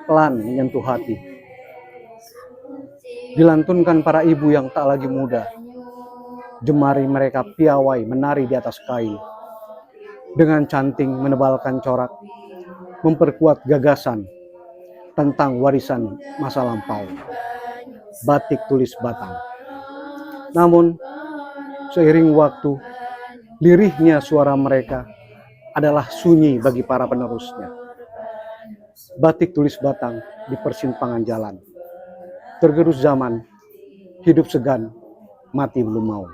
pelan menyentuh hati. Dilantunkan para ibu yang tak lagi muda. Jemari mereka piawai menari di atas kain. Dengan canting menebalkan corak, memperkuat gagasan tentang warisan masa lampau. Batik tulis Batang. Namun, seiring waktu, lirihnya suara mereka adalah sunyi bagi para penerusnya. Batik tulis Batang di persimpangan jalan. Tergerus zaman, hidup segan, mati belum mau.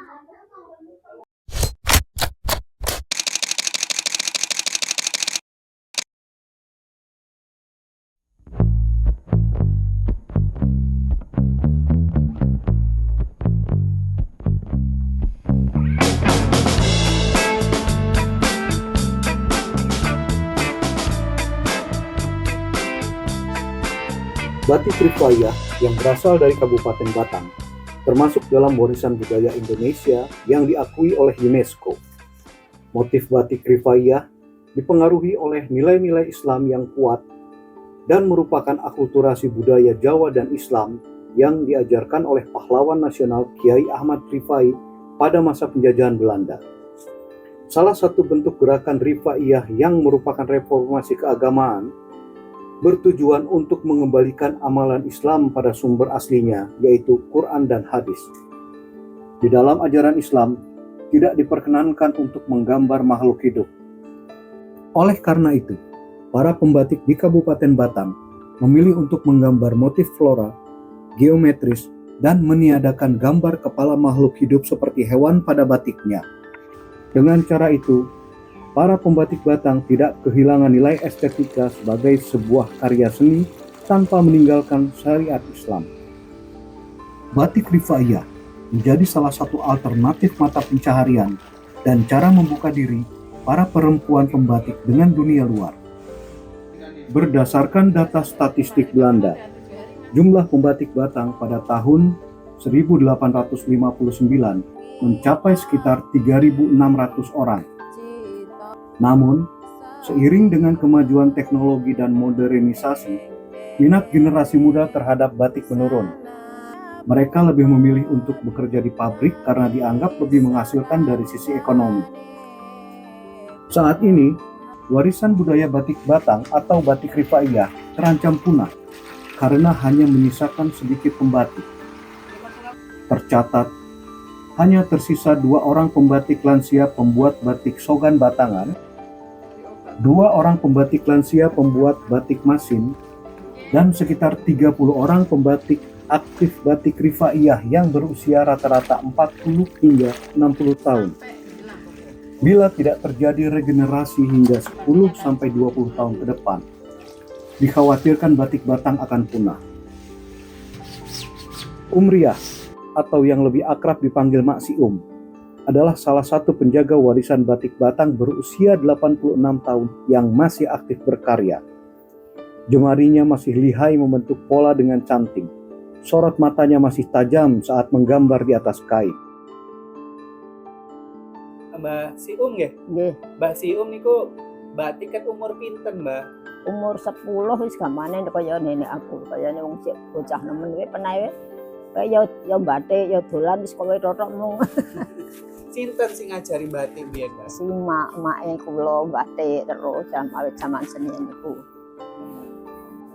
Batik Rifayah yang berasal dari Kabupaten Batang termasuk dalam warisan budaya Indonesia yang diakui oleh UNESCO. Motif batik Rifayah dipengaruhi oleh nilai-nilai Islam yang kuat dan merupakan akulturasi budaya Jawa dan Islam yang diajarkan oleh pahlawan nasional Kiai Ahmad Rifai pada masa penjajahan Belanda. Salah satu bentuk gerakan Rifaiyah yang merupakan reformasi keagamaan bertujuan untuk mengembalikan amalan Islam pada sumber aslinya, yaitu Quran dan hadis. Di dalam ajaran Islam, tidak diperkenankan untuk menggambar makhluk hidup. Oleh karena itu, para pembatik di Kabupaten Batang memilih untuk menggambar motif flora, geometris, dan meniadakan gambar kepala makhluk hidup seperti hewan pada batiknya. Dengan cara itu, para pembatik Batang tidak kehilangan nilai estetika sebagai sebuah karya seni tanpa meninggalkan syariat Islam. Batik Rifaiyah menjadi salah satu alternatif mata pencaharian dan cara membuka diri para perempuan pembatik dengan dunia luar. Berdasarkan data statistik Belanda, jumlah pembatik Batang pada tahun 1859 mencapai sekitar 3.600 orang. Namun, seiring dengan kemajuan teknologi dan modernisasi, minat generasi muda terhadap batik menurun. Mereka lebih memilih untuk bekerja di pabrik karena dianggap lebih menghasilkan dari sisi ekonomi. Saat ini, warisan budaya batik Batang atau batik Rifaiyah terancam punah karena hanya menyisakan sedikit pembatik. Tercatat, hanya tersisa 2 orang pembatik lansia pembuat batik Sogan Batangan, 2 orang pembatik lansia pembuat batik Masin, dan sekitar 30 orang pembatik aktif batik Rifaiyah yang berusia rata-rata 40 hingga 60 tahun. Bila tidak terjadi regenerasi hingga 10-20 tahun ke depan, dikhawatirkan batik Batang akan punah. Umriah, atau yang lebih akrab dipanggil Mak Si adalah salah satu penjaga warisan batik Batang berusia 86 tahun yang masih aktif berkarya. Jemarinya masih lihai membentuk pola dengan canting. Sorot matanya masih tajam saat menggambar di atas kain. Mbak Sium ya? Nggih. Mbak Sium niku batik kan umur pinten, Mbak? Umur 10 wis gamane kaya nenek aku, kayane wong sik bocah nemen wae penae wae. Kaya ya batik ya dolan wis kowe totok mung. Sinten sing ngajari batik biyen, Mbak? Si mak-make kula batik terus jaman seni niku.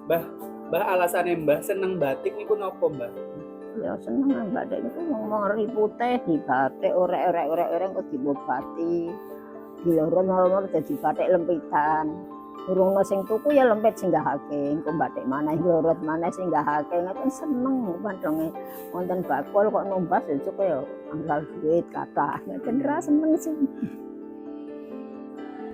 Mbah alasane Mbah seneng batik niku napa, Mbah? Ya seneng batik niku wong ripute di batik orek-orek kok dibuat batik. Dilorong-lorong dadi batik lempitan. Urung sing tuku ya lempit singgahake, engko batik maneh lorot maneh singgahake, ngoten seneng padonge wonten bakul kok numbas ya cukup ya anggal duit kathah. Ngoten ra seneng sih.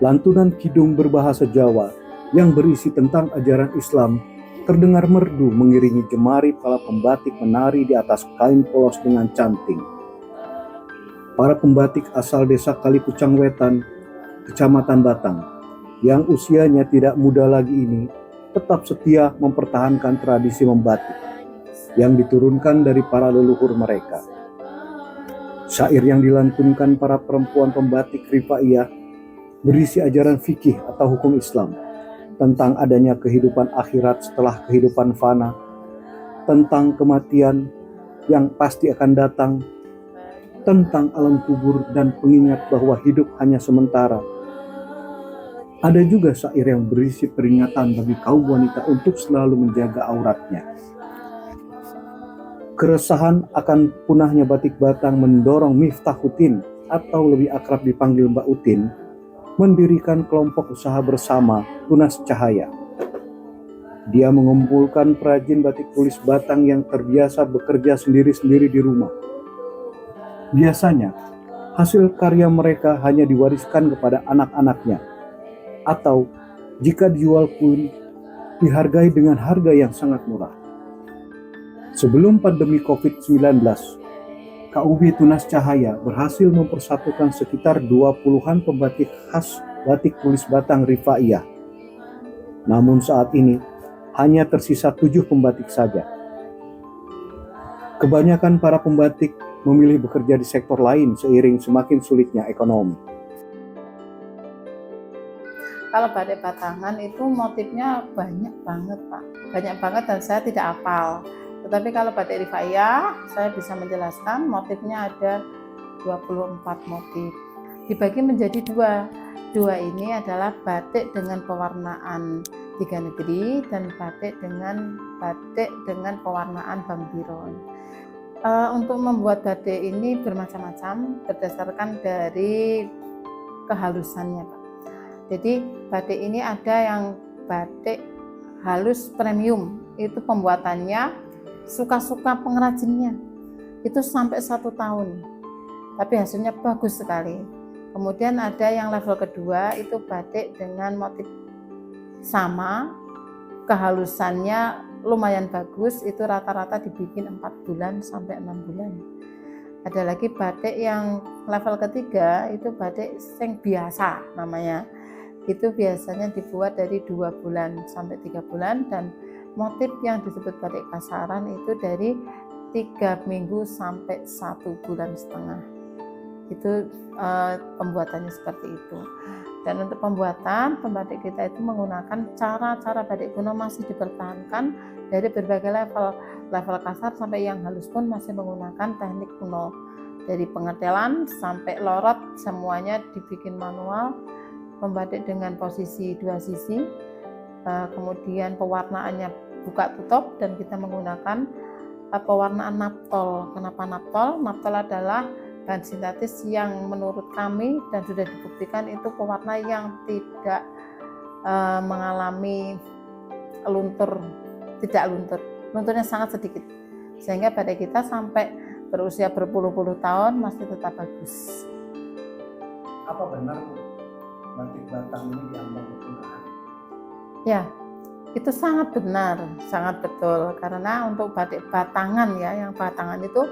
Lantunan kidung berbahasa Jawa yang berisi tentang ajaran Islam terdengar merdu mengiringi jemari para pembatik menari di atas kain polos dengan canting. Para pembatik asal desa Kalipucang Wetan, Kecamatan Batang, yang usianya tidak muda lagi ini tetap setia mempertahankan tradisi membatik yang diturunkan dari para leluhur mereka. Syair yang dilantunkan para perempuan pembatik Rifaiyah berisi ajaran fikih atau hukum Islam. tentang adanya kehidupan akhirat setelah kehidupan fana, tentang kematian yang pasti akan datang, tentang alam kubur dan pengingat bahwa hidup hanya sementara. Ada juga syair yang berisi peringatan bagi kaum wanita untuk selalu menjaga auratnya. Keresahan akan punahnya batik Batang mendorong Miftahuddin atau lebih akrab dipanggil Mbak Utin mendirikan kelompok usaha bersama Tunas Cahaya. Dia mengumpulkan perajin batik tulis Batang yang terbiasa bekerja sendiri-sendiri di rumah. Biasanya, hasil karya mereka hanya diwariskan kepada anak-anaknya, atau jika dijual pun dihargai dengan harga yang sangat murah. Sebelum pandemi COVID-19, KUB Tunas Cahaya berhasil mempersatukan sekitar 20-an pembatik khas batik tulis Batang Rifaiyah. Namun saat ini, hanya tersisa 7 pembatik saja. Kebanyakan para pembatik memilih bekerja di sektor lain seiring semakin sulitnya ekonomi. Kalau batik batangan itu motifnya banyak banget, Pak. Banyak banget dan saya tidak hafal. Tetapi kalau batik Rifaiyah, saya bisa menjelaskan motifnya ada 24 motif. Dibagi menjadi dua. Dua ini adalah batik dengan pewarnaan 3 negeri dan batik dengan pewarnaan Bang Biron. Untuk membuat batik ini bermacam-macam berdasarkan dari kehalusannya, Pak. Jadi batik ini ada yang batik halus premium, itu pembuatannya suka-suka pengrajinnya, itu sampai 1 tahun, tapi hasilnya bagus sekali. Kemudian ada yang level kedua, itu batik dengan motif sama, kehalusannya lumayan bagus, itu rata-rata dibikin 4 bulan sampai 6 bulan. Ada lagi batik yang level ketiga, itu batik yang biasa namanya. Itu biasanya dibuat dari 2 bulan sampai 3 bulan, dan motif yang disebut batik kasaran itu dari 3 minggu sampai 1,5 bulan. Itu pembuatannya seperti itu. Dan untuk pembuatan pembatik kita itu menggunakan cara-cara batik kuno masih dipertahankan dari berbagai level kasar sampai yang halus pun masih menggunakan teknik kuno. Dari pengetelan sampai lorot semuanya dibikin manual, membatik dengan posisi 2 sisi, kemudian pewarnaannya buka tutup dan kita menggunakan pewarnaan naptol. Kenapa naptol? Naptol adalah bahan sintetis yang menurut kami dan sudah dibuktikan itu pewarna yang tidak mengalami lunturnya sangat sedikit, sehingga batik kita sampai berusia berpuluh-puluh tahun masih tetap bagus. Apa benar batik Batang ini diambang kepunahan? Ya, itu sangat benar, sangat betul, karena untuk batik batangan ya, yang batangan itu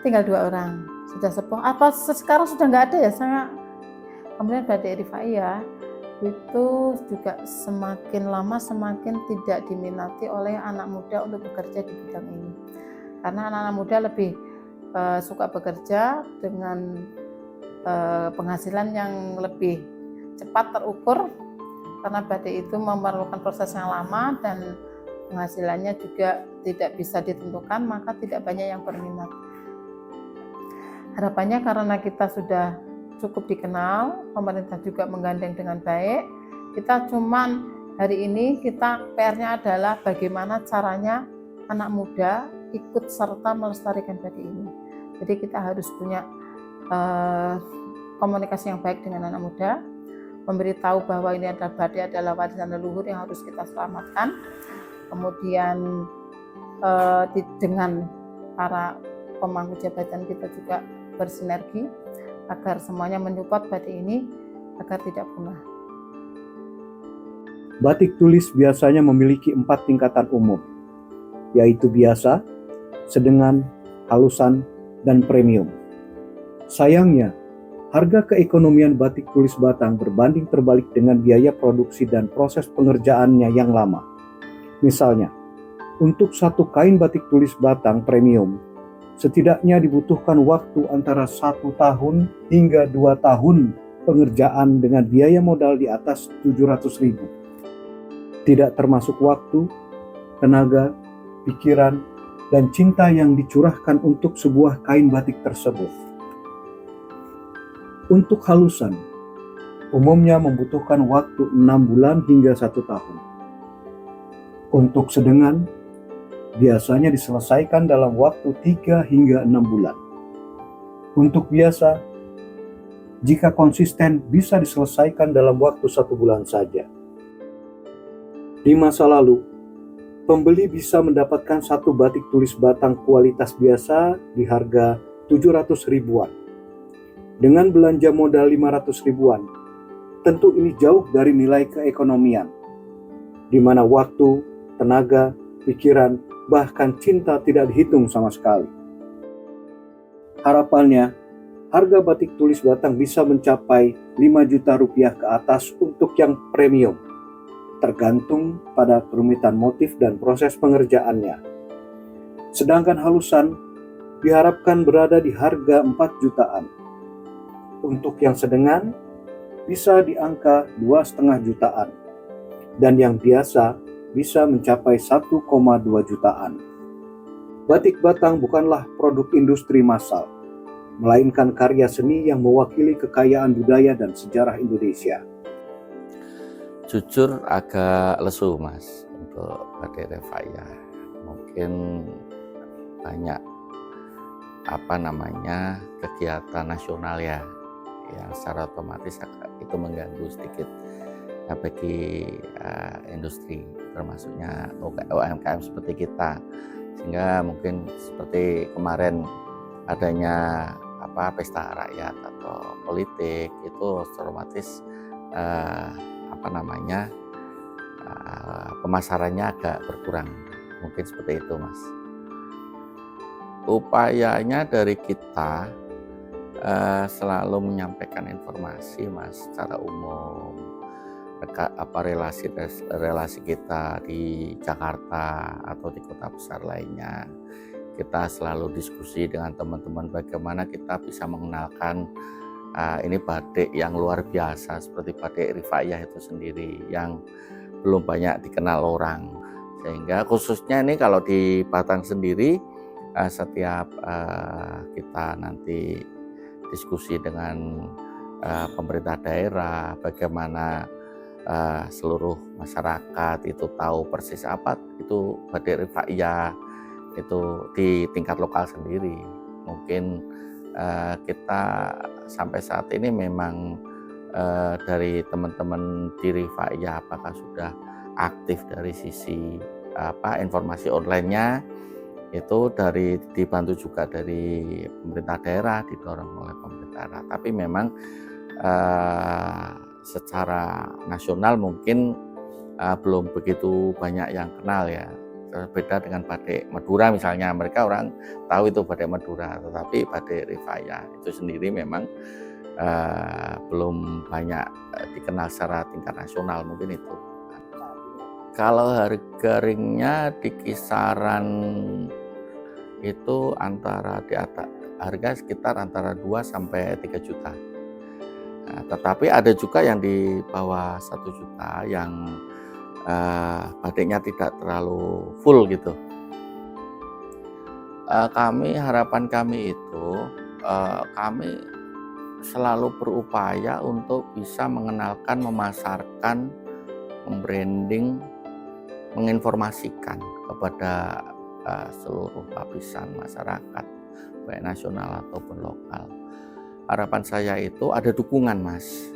tinggal 2 orang, sudah sepuh. Apa sekarang sudah nggak ada ya? Kemudian batik Rifaiyah itu juga semakin lama semakin tidak diminati oleh anak muda untuk bekerja di bidang ini, karena anak-anak muda lebih suka bekerja dengan penghasilan yang lebih cepat terukur, karena batik itu memerlukan proses yang lama dan penghasilannya juga tidak bisa ditentukan, maka tidak banyak yang berminat. Harapannya karena kita sudah cukup dikenal, pemerintah juga menggandeng dengan baik, kita cuman hari ini PR-nya adalah bagaimana caranya anak muda ikut serta melestarikan batik ini. Jadi kita harus punya komunikasi yang baik dengan anak muda, memberitahu bahwa ini adalah batik adalah warisan leluhur yang harus kita selamatkan. Kemudian dengan para pemangku jabatan kita juga bersinergi agar semuanya menyupport batik ini agar tidak punah. Batik tulis biasanya memiliki 4 tingkatan umum, yaitu biasa, sedengan, halusan, dan premium. Sayangnya, harga keekonomian batik tulis Batang berbanding terbalik dengan biaya produksi dan proses pengerjaannya yang lama. Misalnya, untuk 1 kain batik tulis Batang premium, setidaknya dibutuhkan waktu antara 1 tahun hingga 2 tahun pengerjaan dengan biaya modal di atas 700.000. tidak termasuk waktu, tenaga, pikiran, dan cinta yang dicurahkan untuk sebuah kain batik tersebut. Untuk halusan, umumnya membutuhkan waktu 6 bulan hingga 1 tahun. Untuk sedengan, biasanya diselesaikan dalam waktu 3 hingga 6 bulan. Untuk biasa, jika konsisten bisa diselesaikan dalam waktu 1 bulan saja. Di masa lalu, pembeli bisa mendapatkan satu batik tulis batang kualitas biasa di harga 700 ribuan. Dengan belanja modal 500 ribuan, tentu ini jauh dari nilai keekonomian, di mana waktu, tenaga, pikiran, bahkan cinta tidak dihitung sama sekali. Harapannya, harga batik tulis batang bisa mencapai 5 juta rupiah ke atas untuk yang premium, tergantung pada kerumitan motif dan proses pengerjaannya. Sedangkan halusan diharapkan berada di harga 4 jutaan. Untuk yang sedengan bisa di angka 2,5 jutaan, dan yang biasa bisa mencapai 1,2 jutaan. Batik batang bukanlah produk industri massal, melainkan karya seni yang mewakili kekayaan budaya dan sejarah Indonesia. Jujur agak lesu Mas untuk batik Rifaiah. Mungkin banyak kegiatan nasional ya, yang secara otomatis itu mengganggu sedikit bagi industri, termasuknya UMKM seperti kita, sehingga mungkin seperti kemarin adanya pesta rakyat atau politik itu otomatis pemasarannya agak berkurang, mungkin seperti itu Mas. Upayanya dari kita selalu menyampaikan informasi Mas secara umum, relasi kita di Jakarta atau di kota besar lainnya. Kita selalu diskusi dengan teman-teman bagaimana kita bisa mengenalkan ini batik yang luar biasa seperti batik Rifaiah itu sendiri yang belum banyak dikenal orang. Sehingga khususnya ini kalau di Batang sendiri, setiap kita nanti diskusi dengan pemerintah daerah, bagaimana seluruh masyarakat itu tahu persis apa itu batik Rifaiah itu di tingkat lokal sendiri. Mungkin kita sampai saat ini memang dari teman-teman di Rifaiah apakah sudah aktif dari sisi informasi online-nya, itu dibantu juga dari pemerintah daerah, didorong oleh pemerintah daerah. Tapi memang secara nasional mungkin belum begitu banyak yang kenal ya. Berbeda dengan batik Madura misalnya, mereka orang tahu itu batik Madura, tetapi batik Rifaiah itu sendiri memang belum banyak dikenal secara tingkat nasional, mungkin itu. Kalau harga ringnya di kisaran itu di atas harga sekitar antara 2 sampai 3 juta. Nah, tetapi ada juga yang di bawah 1 juta yang batiknya tidak terlalu full gitu. Harapan kami itu kami selalu berupaya untuk bisa mengenalkan, memasarkan, membranding, menginformasikan kepada seluruh lapisan masyarakat, baik nasional ataupun lokal. Harapan saya itu ada dukungan Mas,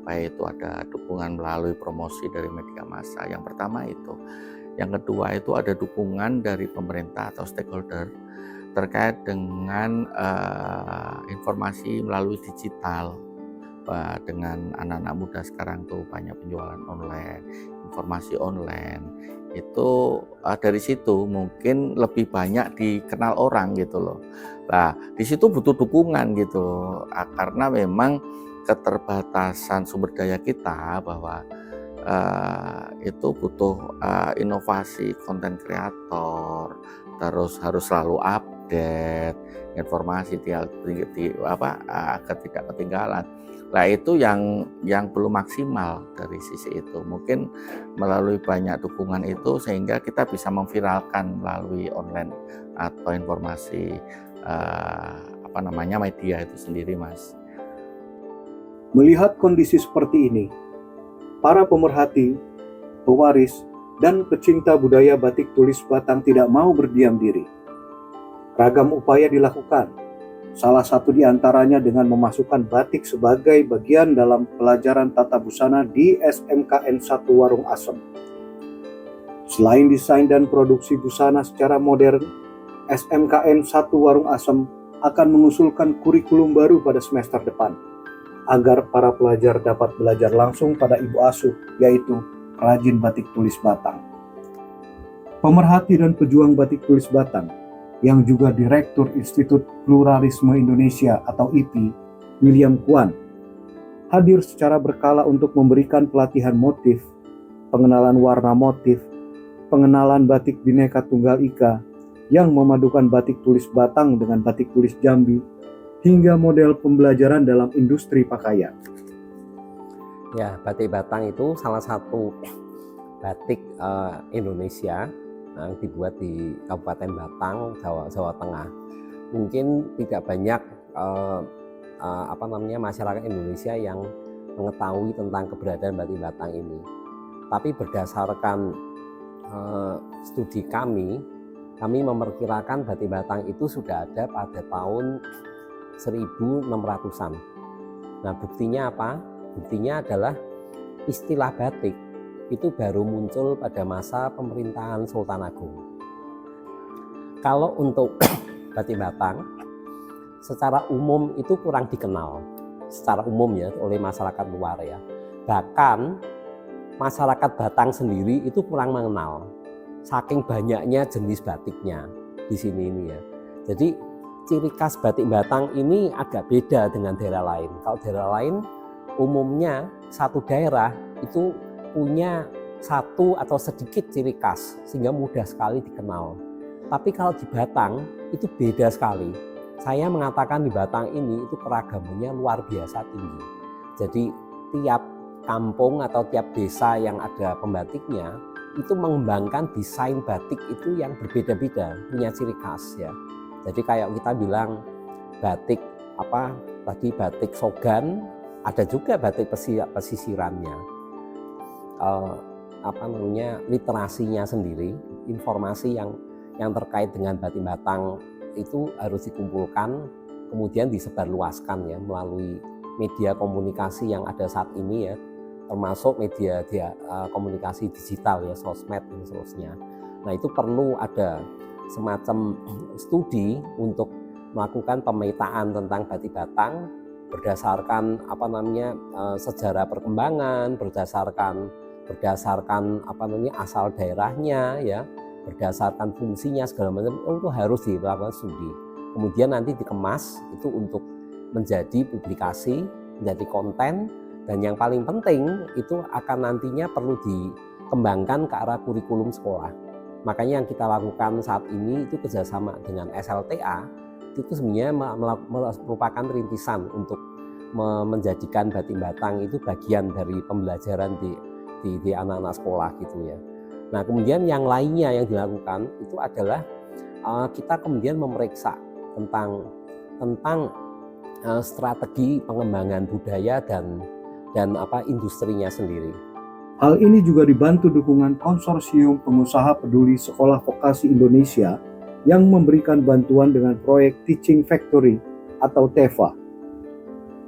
itu ada dukungan melalui promosi dari media massa. Yang pertama itu, yang kedua itu ada dukungan dari pemerintah atau stakeholder terkait dengan informasi melalui digital. Dengan anak-anak muda sekarang tuh banyak penjualan online, informasi online, itu dari situ mungkin lebih banyak dikenal orang gitu loh. Nah di situ butuh dukungan gitu, karena memang keterbatasan sumber daya kita, bahwa itu butuh inovasi konten kreator, terus harus selalu update informasi agar tidak ketinggalan. Nah itu yang belum maksimal dari sisi itu. Mungkin melalui banyak dukungan itu sehingga kita bisa memviralkan melalui online atau informasi media itu sendiri, Mas. Melihat kondisi seperti ini, para pemerhati, pewaris, dan pecinta budaya batik tulis Batang tidak mau berdiam diri. Ragam upaya dilakukan, salah satu di antaranya dengan memasukkan batik sebagai bagian dalam pelajaran tata busana di SMKN 1 Warung Asem. Selain desain dan produksi busana secara modern, SMKN 1 Warung Asem akan mengusulkan kurikulum baru pada semester depan, agar para pelajar dapat belajar langsung pada ibu asuh, yaitu perajin batik tulis Batang. Pemerhati dan pejuang batik tulis Batang, yang juga Direktur Institut Pluralisme Indonesia atau IPI, William Kwan, hadir secara berkala untuk memberikan pelatihan motif, pengenalan warna motif, pengenalan batik Bhinneka Tunggal Ika yang memadukan batik tulis Batang dengan batik tulis Jambi, hingga model pembelajaran dalam industri pakaian. Ya, batik Batang itu salah satu batik Indonesia yang dibuat di Kabupaten Batang, Jawa Tengah. Mungkin tidak banyak masyarakat Indonesia yang mengetahui tentang keberadaan batik Batang ini. Tapi berdasarkan studi kami memperkirakan batik Batang itu sudah ada pada tahun 1600-an. Nah, buktinya apa? Buktinya adalah istilah batik itu baru muncul pada masa pemerintahan Sultan Agung. Kalau untuk batik Batang, secara umum itu kurang dikenal, secara umum ya oleh masyarakat luar ya. Bahkan masyarakat Batang sendiri itu kurang mengenal, saking banyaknya jenis batiknya di sini ini ya. Jadi ciri khas batik Batang ini agak beda dengan daerah lain. Kalau daerah lain umumnya satu daerah itu punya satu atau sedikit ciri khas sehingga mudah sekali dikenal. Tapi kalau di Batang itu beda sekali. Saya mengatakan di Batang ini itu keragamannya luar biasa tinggi. Jadi tiap kampung atau tiap desa yang ada pembatiknya itu mengembangkan desain batik itu yang berbeda-beda, punya ciri khas ya. Jadi kayak kita bilang batik batik Sogan, ada juga batik pesisirannya. Literasinya sendiri, informasi yang terkait dengan batik Batang itu harus dikumpulkan, kemudian disebarluaskan ya melalui media komunikasi yang ada saat ini ya, termasuk media komunikasi digital ya, sosmed dan seterusnya. Nah, itu perlu ada semacam studi untuk melakukan pemetaan tentang batik Batang berdasarkan sejarah perkembangan, berdasarkan asal daerahnya ya, berdasarkan fungsinya segala macam, itu harus dilakukan studi. Kemudian nanti dikemas itu untuk menjadi publikasi, menjadi konten, dan yang paling penting itu akan nantinya perlu dikembangkan ke arah kurikulum sekolah. Makanya yang kita lakukan saat ini itu kerjasama dengan SLTA, itu sebenarnya merupakan rintisan untuk menjadikan batik Batang itu bagian dari pembelajaran di anak-anak sekolah gitu ya. Nah, kemudian yang lainnya yang dilakukan itu adalah kita kemudian memeriksa tentang strategi pengembangan budaya dan industrinya sendiri. Hal ini juga dibantu dukungan Konsorsium Pengusaha Peduli Sekolah Vokasi Indonesia yang memberikan bantuan dengan proyek Teaching Factory atau TEVA.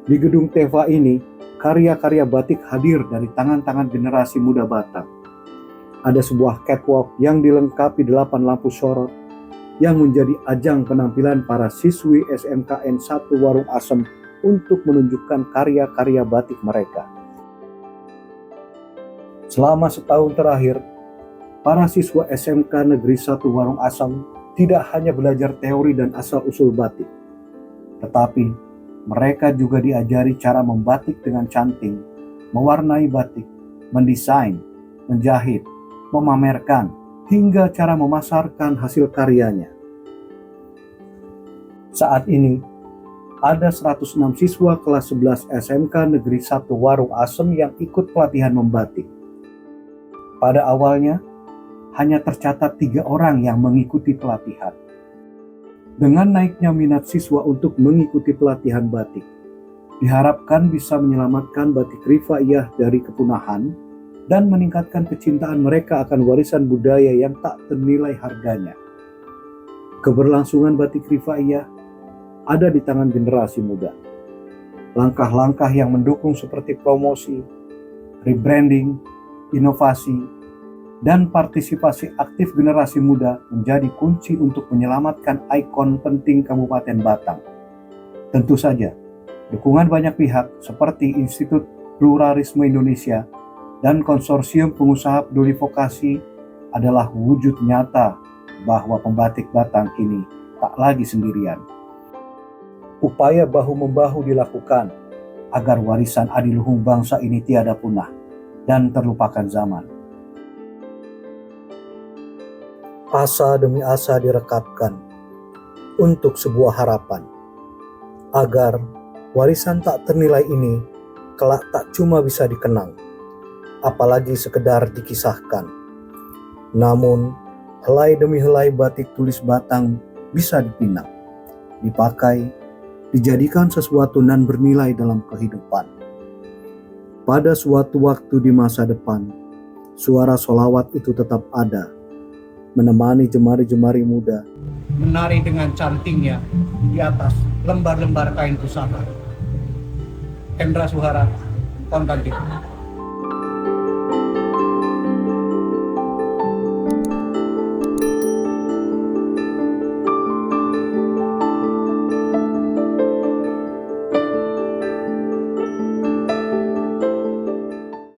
Di gedung TEVA ini, karya-karya batik hadir dari tangan-tangan generasi muda Batang. Ada sebuah catwalk yang dilengkapi 8 lampu sorot yang menjadi ajang penampilan para siswi SMKN 1 Warung Asem untuk menunjukkan karya-karya batik mereka. Selama setahun terakhir, para siswa SMK Negeri 1 Warung Asem tidak hanya belajar teori dan asal-usul batik, tetapi mereka juga diajari cara membatik dengan canting, mewarnai batik, mendesain, menjahit, memamerkan, hingga cara memasarkan hasil karyanya. Saat ini, ada 106 siswa kelas 11 SMK Negeri 1 Warung Asem yang ikut pelatihan membatik. Pada awalnya, hanya tercatat 3 orang yang mengikuti pelatihan. Dengan naiknya minat siswa untuk mengikuti pelatihan batik, diharapkan bisa menyelamatkan batik rifaiyah dari kepunahan dan meningkatkan kecintaan mereka akan warisan budaya yang tak ternilai harganya. Keberlangsungan batik rifaiyah ada di tangan generasi muda. Langkah-langkah yang mendukung seperti promosi, rebranding, inovasi, dan partisipasi aktif generasi muda menjadi kunci untuk menyelamatkan ikon penting Kabupaten Batang. Tentu saja, dukungan banyak pihak seperti Institut Pluralisme Indonesia dan Konsorsium Pengusaha Peduli Vokasi adalah wujud nyata bahwa pembatik Batang kini tak lagi sendirian. Upaya bahu-membahu dilakukan agar warisan adiluhung bangsa ini tiada punah dan terlupakan zaman. Asa demi asa direkatkan untuk sebuah harapan agar warisan tak ternilai ini kelak tak cuma bisa dikenang, apalagi sekedar dikisahkan. Namun, helai demi helai batik tulis Batang bisa dipinang, dipakai, dijadikan sesuatu nan bernilai dalam kehidupan. Pada suatu waktu di masa depan, suara solawat itu tetap ada, menemani jemari-jemari muda, menari dengan cantiknya di atas lembar-lembar kain pusaka. Hendra Suhara, Kontantin.